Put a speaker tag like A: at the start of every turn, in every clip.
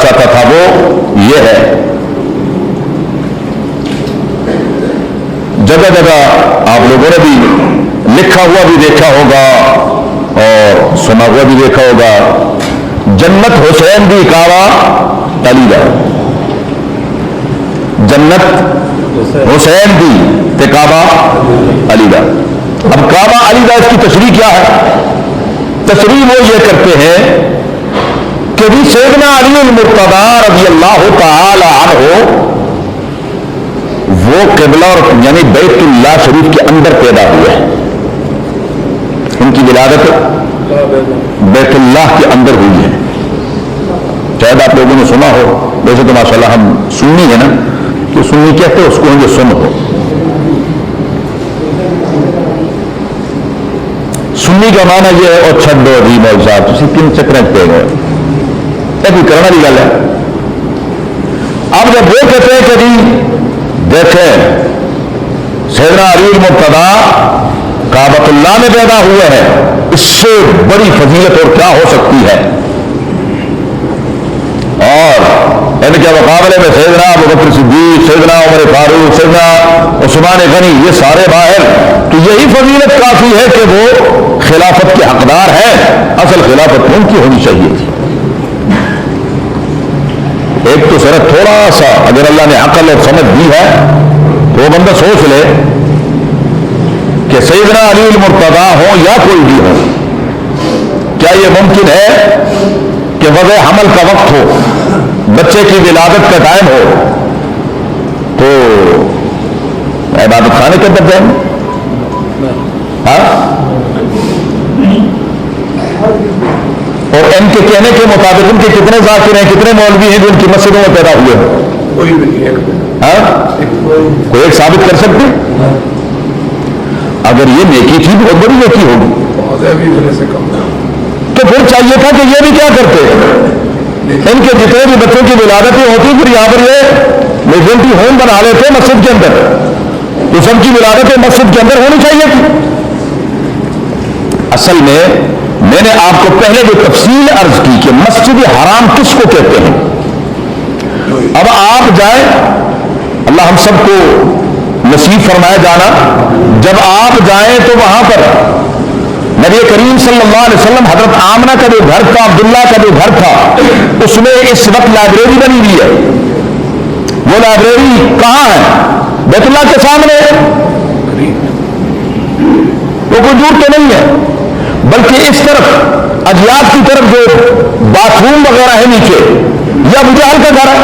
A: چاہتا تھا وہ یہ ہے. جگہ جگہ آپ لوگوں نے بھی لکھا ہوا بھی دیکھا ہوگا اور سنا ہوا بھی دیکھا ہوگا, جنت حسین دی کعبہ علی دا, جنت حسین دی تے کعبہ علی دا. اب کعبہ علی دا اس کی تشریح کیا ہے؟ تشریح وہ یہ کرتے ہیں کہ بھی سیدنا علی المرتضی رضی اللہ تعالی عنہ وہ قبلہ اور یعنی بیت اللہ شریف کے اندر پیدا ہوئے ہیں. ان کی ولادت بیت اللہ کے اندر ہوئی ہے. شاید آپ لوگوں نے سنا ہو, ویسے تو ماشاءاللہ ہم سنی ہے نا, کہ سنی کہتے ہیں اس کو جو سن ہو. سنی کا معنی یہ ہے اور چھڈو جی مول صاحب تھی کن چکریں پہ گئے, یہ کوئی کرنے والی گل ہے. اب جب وہ کہتے ہیں کہ جی دیکھیں سیدنا علی المرتضی کعبۃ اللہ میں پیدا ہوئے ہیں, اس سے بڑی فضیلت اور کیا ہو سکتی ہے. اور ان کے مقابلے میں سیدنا ابوبکر صدیق, سیدنا عمر فاروق, سیدنا عثمان غنی یہ سارے باہر, تو یہی فضیلت کافی ہے کہ وہ خلافت کے حقدار ہیں. اصل خلافت ان کی ہونی چاہیے تھی. ایک تو صرف تھوڑا سا اگر اللہ نے عقل اور سمجھ دی ہے تو وہ بندہ سوچ لے کہ سیدنا علی المرتضی ہوں یا کوئی بھی ہو, کیا یہ ممکن ہے کہ وضع حمل کا وقت ہو, بچے کی ولادت کا ٹائم ہو, تو عبادت خانے کے اندر جائیں؟ اور ان کے کہنے کے مطابق ان کے کتنے ذاکر ہیں, کتنے مولوی ہیں جو ان کی مسجدوں میں پیدا ہوئے ہیں؟ کوئی ایک ثابت کر سکتے؟ اگر یہ نیکی تھی بہت بڑی نیکی ہوگی, تو پھر چاہیے تھا کہ یہ بھی کیا کرتے, ان کے جتنے بھی بچوں کی ولادتیں ہوتی پھر یہاں پر یہ میجورٹی ہوم بنا لیتے مسجد کے اندر, تو سب کی ولادتیں مسجد کے اندر ہونی چاہیے تھی. اصل میں نے آپ کو پہلے جو تفصیل عرض کی کہ مسجد حرام کس کو کہتے ہیں. اب آپ جائیں, اللہ ہم سب کو نصیب فرمائے جانا, جب آپ جائیں تو وہاں پر نبی کریم صلی اللہ علیہ وسلم حضرت آمنہ کا جو گھر تھا, عبداللہ کا جو گھر تھا, اس میں اس وقت لائبریری بنی ہوئی ہے. وہ لائبریری کہاں ہے؟ بیت اللہ کے سامنے. وہ کوئی دور تو نہیں ہے, بلکہ اس طرف اجیاد کی طرف جو باتھ روم وغیرہ ہے نیچے, یہ ابو جہل کا گھر ہے.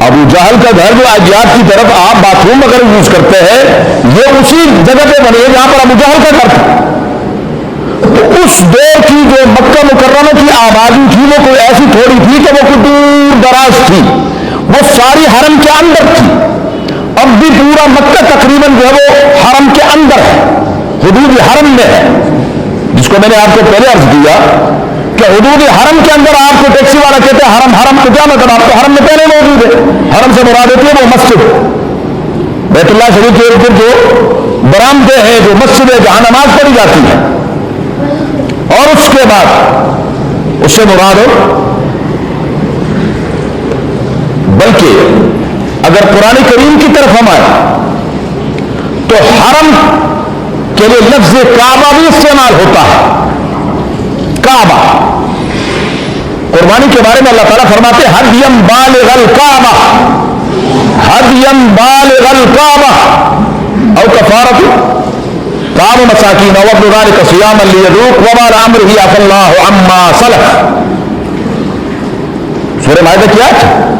A: ابو جہل کا گھر جو اجیاد کی طرف آپ باتھ روم وغیرہ یوز کرتے ہیں, یہ اسی جگہ پہ بنے جہاں پر ابو جہل کا گھر تھا. تو اس دور کی جو مکہ مکرمہ کی آبادی تھی وہ کوئی ایسی تھوڑی تھی کہ وہ کوئی دور دراز تھی, وہ ساری حرم کے اندر تھی. اب بھی پورا مکہ تقریباً جو ہے وہ حرم کے اندر ہے, حدود حرم میں ہے, جس کو میں نے آپ کو پہلے عرض کیا کہ حدود حرم کے اندر آپ کو ٹیکسی والا کہتے ہیں حرم. حرم کو کیا مطلب, آپ کو حرم میں پہلے موجود ہے. حرم سے مراد ہوتی ہے وہ مسجد بیت اللہ شریف کے ارد گرد جو برآمدے ہیں, جو مسجد ہے جہاں نماز پڑھی جاتی ہے, اور اس کے بعد اس سے مراد ہو. بلکہ اگر قرآن کریم کی طرف ہم آئے تو حرم کے لیے لفظ کعبہ بھی استعمال ہوتا ہے. کعبہ قربانی کے بارے میں اللہ تعالیٰ فرماتے ہیں ہدیم بالغ الکعبہ, ہدیم بالغ الکعبہ او کفارۃ طعام مساکین او ابن ذلک صیاما لیذوق وبال امرہ عفا اللہ عما سلف. سورہ مائدہ کی آیت.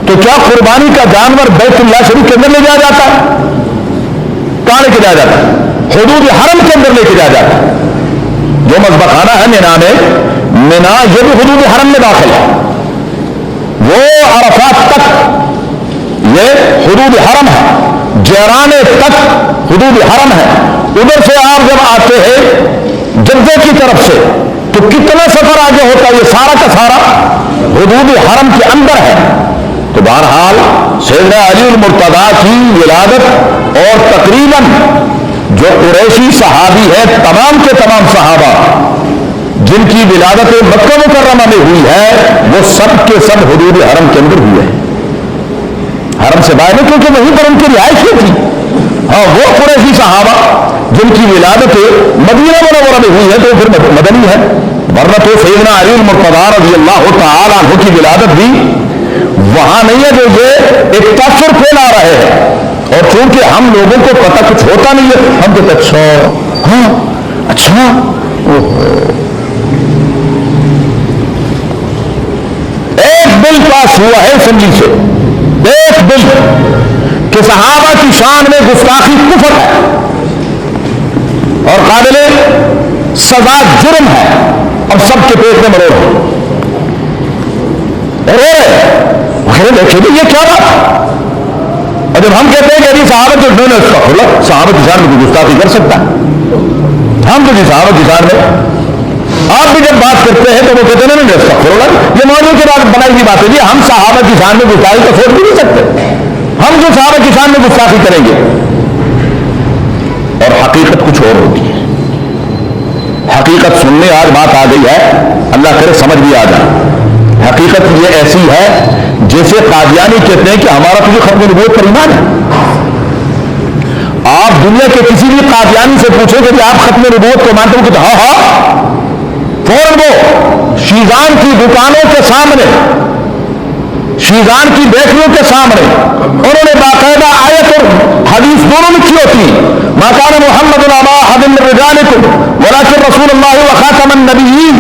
A: تو کیا قربانی کا جانور بیت اللہ شریف کے اندر لے جایا جاتا ہے؟ کہاں لے کے جایا جاتا ہے؟ حدود حرم کے اندر لے کے جایا جاتا ہے. جو مذبح خانہ ہے مینا میں, مینا یہ بھی حدود حرم میں داخل ہے. وہ عرفات تک یہ حدود حرم ہے, جیرانے تک حدود حرم ہے. ادھر سے آپ جب آتے ہیں جدہ کی طرف سے تو کتنا سفر آگے ہوتا ہے, یہ سارا کا سارا حدود حرم کے اندر ہے. تو بہرحال سیدنا علی المرتضی کی ولادت اور تقریباً جو قریشی صحابی ہے تمام کے تمام صحابہ جن کی ولادت مکہ مکرمہ میں ہوئی ہے وہ سب کے سب حدود حرم کے اندر ہوئے ہیں، حرم سے باہر نہیں، کیونکہ وہیں پر ان کی رہائش ہوئی تھی۔ ہاں وہ قریشی صحابہ جن کی ولادت مدینہ منورہ میں ہوئی ہے تو پھر مدنی ہے، ورنہ تو سیدنا علی المرتضیٰ رضی اللہ تعالی عنہ کی ولادت بھی وہاں نہیں ہے جو یہ ایک تاثر پھیلا رہے ہیں، اور چونکہ ہم لوگوں کو پتہ کچھ ہوتا نہیں ہے، ہم کہتے اچھا ہاں اچھا ایک بل پاس ہوا ہے اسمبلی سے، ایک بل کہ صحابہ کی شان میں گستاخی کفر ہے اور قابل سزا جرم ہے، اور سب کے پیٹ میں مروڑ ہے، دیکھیں یہ کیا بات؟ اور جب ہم کہتے ہیں کہ ابھی صحابہ جو ڈھونڈ ہے صحابہ کی شان میں کوئی گستاخی کر سکتا ہے، ہم تو جی صحابہ کی شان میں آپ بھی جب بات کرتے ہیں تو وہ کہتے ہیں نہیں یہ موضوع کے بعد بنائی ہوئی بات ہے جی، ہم صحابہ کی شان میں گستاخی تو سوچ بھی نہیں سکتے، ہم جو صحابہ کی شان میں گستاخی کریں گے، اور حقیقت کچھ اور ہوتی ہے۔ حقیقت سننے آج بات آ گئی ہے، اللہ کرے سمجھ بھی آ جائے۔ حقیقت یہ ایسی ہے جیسے قادیانی کہتے ہیں کہ ہمارا تجھے ختم نبوت پر ایمان ہے۔ آپ دنیا کے کسی بھی قادیانی سے پوچھیں کہ آپ ختم نبوت کو مانتے ہو کہ ہاں ہاں، فوراً وہ شیزان کی دکانوں کے سامنے، شیزان کی بیکریوں کے سامنے انہوں نے باقاعدہ آیت اور حدیث دونوں لکھی ہوتی، ما کان محمد ابا احد من رجالکم ولکن رسول اللہ وخاتم النبیین،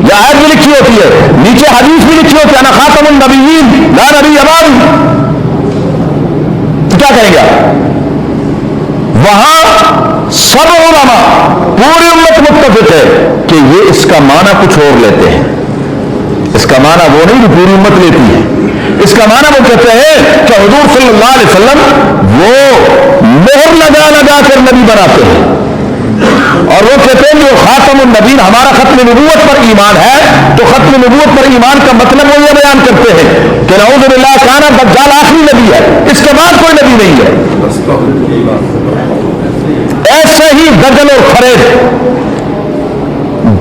A: یہ آیت بھی لکھی ہوتی ہے، نیچے حدیث بھی لکھی ہوتی ہے انا خاتم النبیین لا نبی بعدی۔ تو کیا کہیں گے؟ وہاں سب علماء پوری امت متفق ہے کہ یہ اس کا معنی کچھ اور لیتے ہیں، اس کا معنی وہ نہیں جو پوری امت لیتی ہے، اس کا معنی وہ کہتے ہیں کہ حضور صلی اللہ علیہ وسلم وہ مہر لگا لگا کر نبی بناتے ہیں، اور وہ کہتے ہیں جو خاتم النبیین ہمارا ختم نبوت پر ایمان ہے، تو ختم نبوت پر ایمان کا مطلب وہ یہ بیان کرتے ہیں کہ نعوذ باللہ کانا دجال آخری نبی ہے، اس کے بعد کوئی نبی نہیں ہے۔ ایسے ہی دجل اور فریب،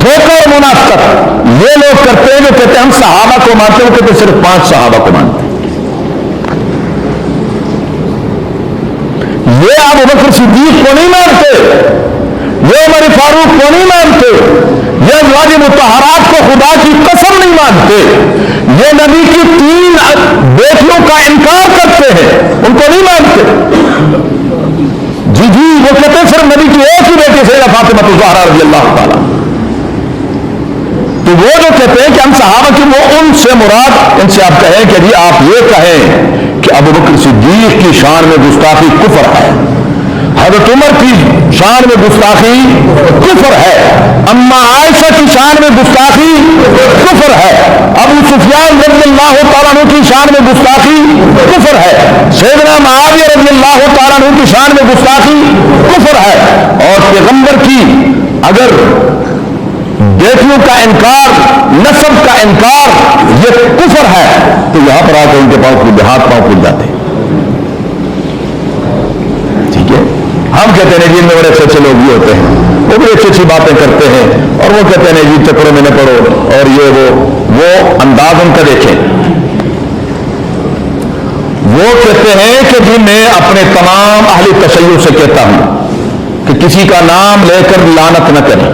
A: دھوکہ اور منافقت یہ لوگ کرتے ہیں جو کہتے ہیں ہم صحابہ کو مانتے ہیں، کہتے صرف 5 صحابہ کو مانتے ہیں۔ یہ ابو بکر صدیق کو نہیں مانتے، یہ عمر فاروق کو نہیں مانتے، یہ ازواج مطہرات کو خدا کی قسم نہیں مانتے، یہ نبی کی 3 بیٹیوں کا انکار کرتے ہیں، ان کو نہیں مانتے۔ جی جی وہ کہتے ہیں صرف نبی کی ایک ہی بیٹی سیدہ فاطمہ الزہرا رضی اللہ تعالیٰ۔ تو وہ جو کہتے ہیں کہ ہم صحابہ کی، وہ ان سے مراد، ان سے آپ کہیں کہ جی آپ یہ کہیں کہ ابو بکر صدیق کی شان میں گستاخی کفر ہے، حضرت عمر کی شان میں گستاخی کفر ہے، اما عائشہ کی شان میں گستاخی کفر ہے، ابو سفیان رضی اللہ تعالیٰ عنہ کی شان میں گستاخی کفر ہے، سیدنا معاویہ رضی اللہ تعالیٰ عنہ کی شان میں گستاخی کفر ہے، اور پیغمبر کی اگر بیٹیوں کا انکار، نسب کا انکار یہ کفر ہے، تو یہاں پر آ کے ان کے پاؤں ہاتھ پاؤں کھل جاتے ہیں۔ ٹھیک ہے، ہم کہتے ہیں جی میں بڑے اچھے لوگ بھی ہوتے ہیں، وہ بھی اچھی اچھی باتیں کرتے ہیں، اور وہ کہتے ہیں جی چکروں میں نہ پڑو، اور یہ وہ انداز ان کا دیکھیں، وہ کہتے ہیں کہ جی میں اپنے تمام اہل تشیع سے کہتا ہوں کہ کسی کا نام لے کر لعنت نہ کریں۔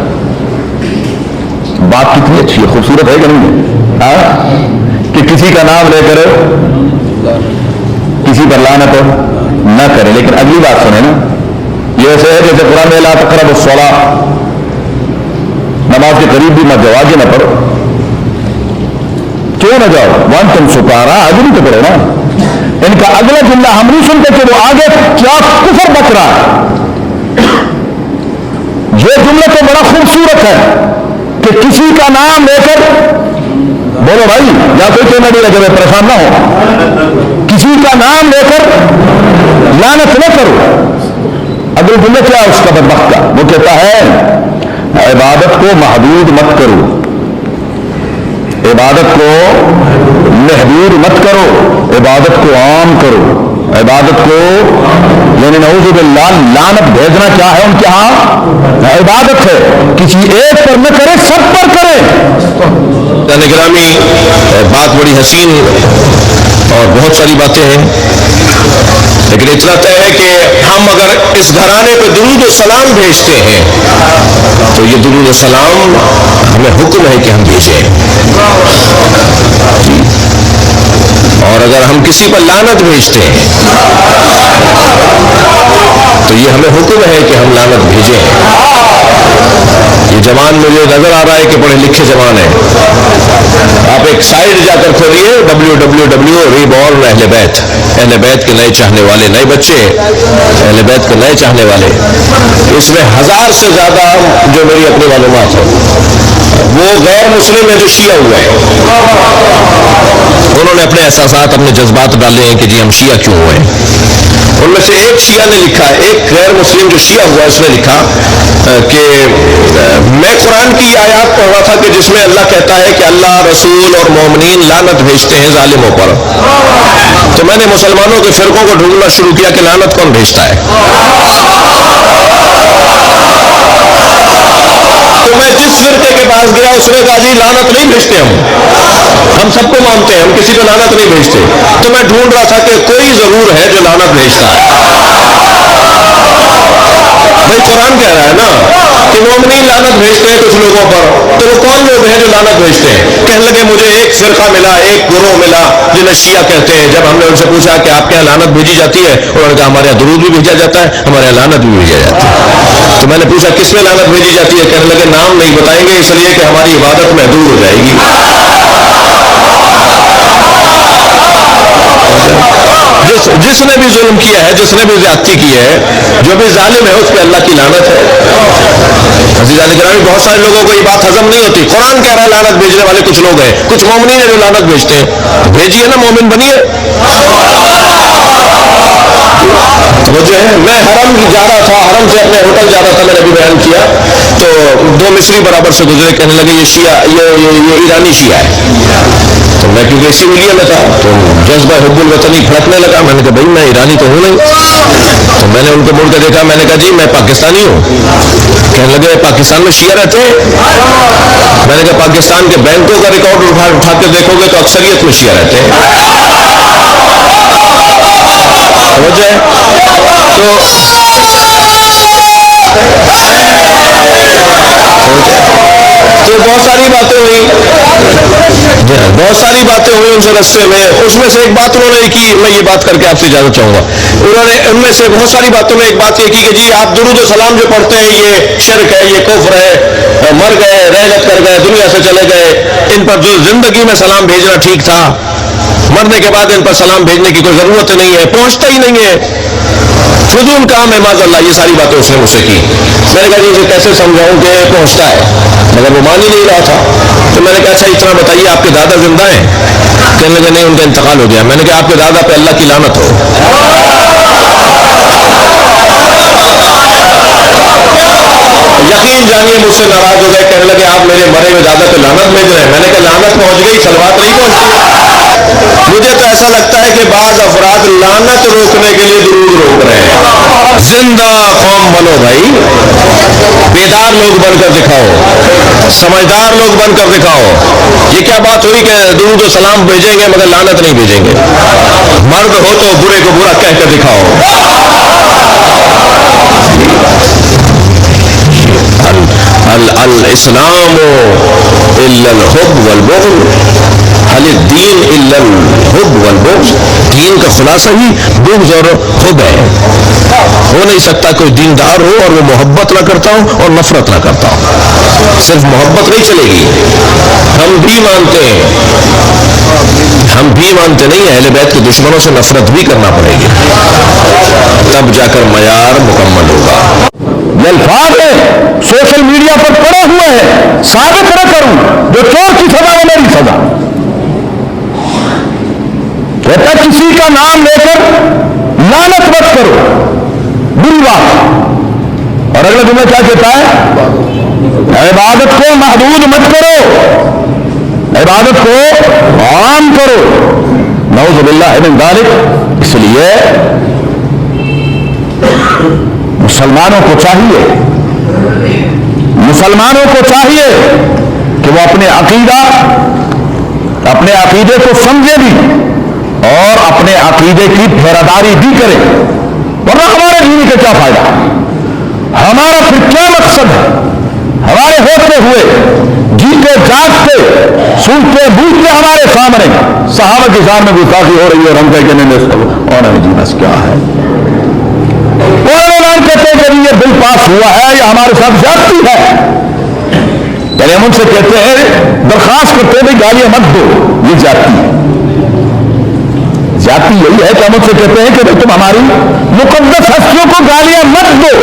A: بات کتنی اچھی ہے، خوبصورت ہے کہ نہیں ہے کہ کسی کا نام لے کر کسی پر لعنت نہ کرے، لیکن اگلی بات سنیں نا، یہ ایسے ہے جیسے قرآن میں لا تقربوا الصلاۃ، نماز کے قریب بھی مت جاؤ، آگے نہ پڑھو، کیوں نہ جاؤ، وانتم سکارا، آگے بھی تو پڑھو نا۔ ان کا اگلا جملہ ہم نہیں سنتے کہ وہ آگے کیا کفر بک رہا ہے۔ یہ جملہ تو بڑا خوبصورت ہے کہ کسی کا نام لے کر، بولو بھائی یا کوئی کہنا نہیں لگے پریشان نہ ہو، کسی کا نام لے کر لعنت نہ کرو۔ اگلا جملہ کیا ہے اس کا بدبخت کا؟ وہ کہتا ہے عبادت کو محدود مت کرو، عبادت کو محدود مت کرو، عبادت کو عام کرو۔ عبادت کو یعنی نعوذ باللہ لعنت بھیجنا کیا ہے ان کے ہاں؟ عبادت ہے. کسی ایک پر نہ کرے، سب پر کرے.
B: گرامی، بات بڑی حسین اور بہت ساری باتیں ہیں، لیکن اتنا طے ہے کہ ہم اگر اس گھرانے پہ درود و سلام بھیجتے ہیں تو یہ درود و سلام ہمیں حکم ہے کہ ہم بھیجیں، اور اگر ہم کسی پر لعنت بھیجتے ہیں تو یہ ہمیں حکم ہے کہ ہم لعنت بھیجیں. یہ جوان مجھے نظر آ رہا ہے کہ پڑھے لکھے جوان ہیں. آپ ایک سائٹ جا کر کھولیے www.reborn اہل بیت، اہل بیت کے نئے چاہنے والے، نئے بچے اہل بیت کے نئے چاہنے والے. اس میں 1000 سے زیادہ جو میری اپنی معلومات ہیں وہ غیر مسلم ہیں جو شیعہ ہوئے ہیں. انہوں نے اپنے احساسات، اپنے جذبات ڈالے ہیں کہ جی ہم شیعہ کیوں ہوئے ہیں. ان میں سے ایک شیعہ نے لکھا، ایک غیر مسلم جو شیعہ ہوا اس نے لکھا کہ میں قرآن کی آیات پڑھ رہا تھا کہ جس میں اللہ کہتا ہے کہ اللہ، رسول اور مومنین لعنت بھیجتے ہیں ظالموں پر. تو میں نے مسلمانوں کے فرقوں کو ڈھونڈنا شروع کیا کہ لعنت کون بھیجتا ہے. تو میں جس فرقے کے پاس گیا اس نے کہا جی لعنت نہیں بھیجتے ہم سب کو مانتے ہیں، ہم کسی کو لعنت نہیں بھیجتے. تو میں ڈھونڈ رہا تھا کہ کوئی ضرور ہے جو لعنت بھیجتا ہے. بھائی قرآن کہہ رہا ہے نا کہ مومنین لعنت بھیجتے ہیں کچھ لوگوں پر، تو وہ کون لوگ ہیں جو لعنت بھیجتے ہیں؟ کہنے لگے مجھے ایک فرقہ ملا، ایک گروہ ملا جنہیں شیعہ کہتے ہیں. جب ہم نے ان سے پوچھا کہ آپ کے یہاں لعنت بھیجی جاتی ہے، انہوں نے کہا ہمارے یہاں درود بھی بھیجا جاتا ہے، ہمارے یہاں لعنت بھی بھیجا جاتا ہے. تو میں نے پوچھا کس میں لعنت بھیجی جاتی ہے؟ کہنے لگے نام نہیں بتائیں گے اس لیے کہ ہماری عبادت محدود ہو جائے گی. جس نے بھی ظلم کیا ہے، جس نے بھی زیادتی کی ہے، جو بھی ظالم ہے اس پہ اللہ کی لعنت ہے. عزیزان گرامی، بہت سارے لوگوں کو یہ بات ہضم نہیں ہوتی. قرآن کہہ رہا ہے لعنت بھیجنے والے کچھ لوگ ہیں، کچھ مومنین ہیں جو لعنت بھیجتے ہیں. بھیجیے نا، مومن بنیے. توجہ ہے. میں حرم جا رہا تھا، حرم سے اپنے ہوٹل جا رہا تھا، میں نے ابھی بیان کیا تو 2 مصری برابر سے گزرے، کہنے لگے یہ شیعہ، یہ ایرانی شیعہ ہے. تو میں کیونکہ اسی ملیے میں تھا تو جذبہ حب الوطنی پھڑکنے لگا. میں نے کہا بھائی میں ایرانی تو ہوں نہیں. تو میں نے ان کو مڑ کے دیکھا، میں نے کہا جی میں پاکستانی ہوں. کہنے لگے پاکستان میں شیعہ رہتے ہیں؟ میں نے کہا پاکستان کے بینکوں کا ریکارڈ اٹھا کے دیکھو گے تو اکثریت میں شیعہ رہتے ہیں. وجہ تو بہت ساری باتیں ہوئی، ان سے رستے میں. اس میں سے ایک بات انہوں نے کی، میں یہ بات کر کے آپ سے اجازت چاہوں گا. انہوں نے ان میں سے بہت ساری باتوں میں ایک بات یہ کی کہ جی آپ درود و سلام جو پڑھتے ہیں یہ شرک ہے، یہ کفر ہے، مر گئے، رحلت کر گئے، دنیا سے چلے گئے، ان پر جو زندگی میں سلام بھیجنا ٹھیک تھا، مرنے کے بعد ان پر سلام بھیجنے کی کوئی ضرورت نہیں ہے، پہنچتا ہی نہیں ہے، فضول کام ہے، معاذ اللہ. یہ ساری باتیں اس نے مجھ سے کی. میں نے کہا جی اسے کیسے سمجھاؤں کہ پہنچتا ہے، مگر وہ مان ہی نہیں رہا تھا. تو میں نے کہا اچھا اتنا بتائیے آپ کے دادا زندہ ہیں؟ کہنے لگے نہیں، ان کا انتقال ہو گیا. میں نے کہا آپ کے دادا پہ اللہ کی لعنت ہو. یقین جانیے مجھ سے ناراض ہو گئے. کہنے لگے آپ میرے مرے ہوئے دادا پہ لعنت بھیج رہے ہیں. میں نے کہا لعنت پہنچ گئی، سلوات نہیں پہنچتی. مجھے تو ایسا لگتا ہے کہ بعض افراد لعنت روکنے کے لیے درود روک رہے ہیں. زندہ قوم بنو بھائی، بیدار لوگ بن کر دکھاؤ، سمجھدار لوگ بن کر دکھاؤ. یہ کیا بات ہوئی کہ درود و سلام بھیجیں گے مگر لعنت نہیں بھیجیں گے؟ مرد ہو تو برے کو برا کہہ کر دکھاؤ. الاسلام الا الحب والبغض، حل الدین الا الحب والبغض. دین کا خلاصہ ہی بغض اور حب ہے. ہو نہیں سکتا کوئی دیندار ہو اور وہ محبت نہ کرتا ہو اور نفرت نہ کرتا ہو. صرف محبت نہیں چلے گی. ہم بھی مانتے نہیں ہیں، اہل بیت کے دشمنوں سے نفرت بھی کرنا پڑے گی، تب جا کر معیار مکمل ہوگا.
A: یہ الفاظ ہے سوشل میڈیا پر پڑے ہوئے ہیں، ثابت نہ کروں جو چور کی سزا وہ میری سزا. کہتا کسی کا نام لے کر لعنت مت کرو، بری بات. اور اگلے جملہ کیا کہتا ہے؟ عبادت کو محدود مت کرو، عبادت کو عام کرو. نعوذ باللہ من ذالک. اس لیے مسلمانوں کو چاہیے کہ وہ اپنے عقیدے کو سمجھے بھی اور اپنے عقیدے کی پہراداری بھی کرے، ورنہ ہمارے جینے کا کیا فائدہ؟ ہمارا پھر کیا مقصد ہے؟ ہمارے ہوتے ہوئے جیتے جاگتے سنتے بوجھتے ہمارے سامنے صحابہ کے سامنے گستاخی ہو رہی ہے اور ہم کہتے ہیں اور جینا کیا ہے؟ اور اعلان کہتے ہیں کہ یہ بل پاس ہوا ہے یا ہمارے ساتھ زیادتی ہے، یعنی ہم ان سے کہتے ہیں، درخواست کرتے ہیں گالیاں مت دو، یہ زیادتی ہے۔ زیادتی یہی ہے کہ ہم ان سے کہتے ہیں کہ تم ہماری مقدس ہستیوں کو گالیاں مت دو،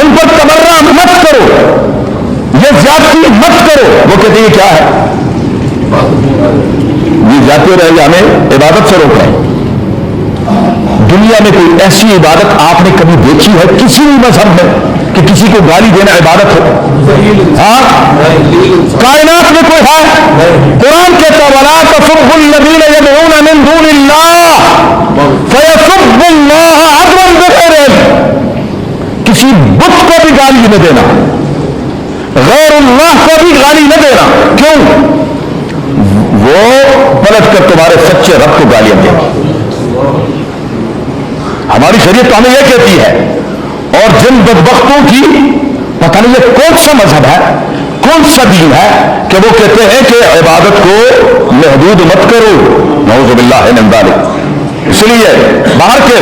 A: ان پر تبرہ مت کرو، یہ زیادتی مت کرو۔ وہ کہتے ہیں یہ کیا ہے؟ یہ زیادتی رہے گا، ہمیں عبادت سے روک رہے ہیں۔ دنیا میں کوئی ایسی عبادت آپ نے کبھی دیکھی ہے کسی بھی مذہب میں کہ کسی کو گالی دینا عبادت ہو؟ ہاں، کائنات میں کوئی ہے؟ قرآن کہتا وَلَا تَسُبُّوا الَّذِينَ يَدْعُونَ مِن دُونِ اللَّهِ فَيَسُبُّوا اللَّهَ عَدْوًا بِغَيْرِ عِلْمٍ۔ کسی بت کو بھی گالی نہ دینا، غیر اللہ کو بھی گالی نہ دینا۔ کیوں؟ وہ پلٹ کر تمہارے سچے رب کو گالیاں دے گا۔ ہماری شریعت تو ہمیں یہ کہتی ہے، اور جن بدبختوں کی پتہ نہیں یہ کون سا مذہب ہے، کون سا دین ہے کہ وہ کہتے ہیں کہ عبادت کو محدود مت کرو، نعوذ باللہ من ذالک۔ اس لیے باہر کے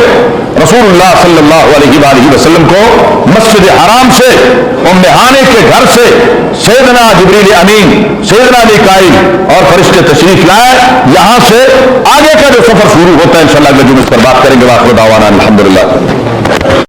A: رسول اللہ صلی اللہ علیہ وآلہ وسلم کو مسجد حرام سے ام ہانے کے گھر سے سیدنا جبریل امین، سیدنا میکائیل اور فرشتے تشریف لائے۔ یہاں سے آگے کا جو سفر شروع ہوتا ہے انشاءاللہ اگلے جمعے پر بات کریں گے۔ وآخر دعوانا الحمدللہ۔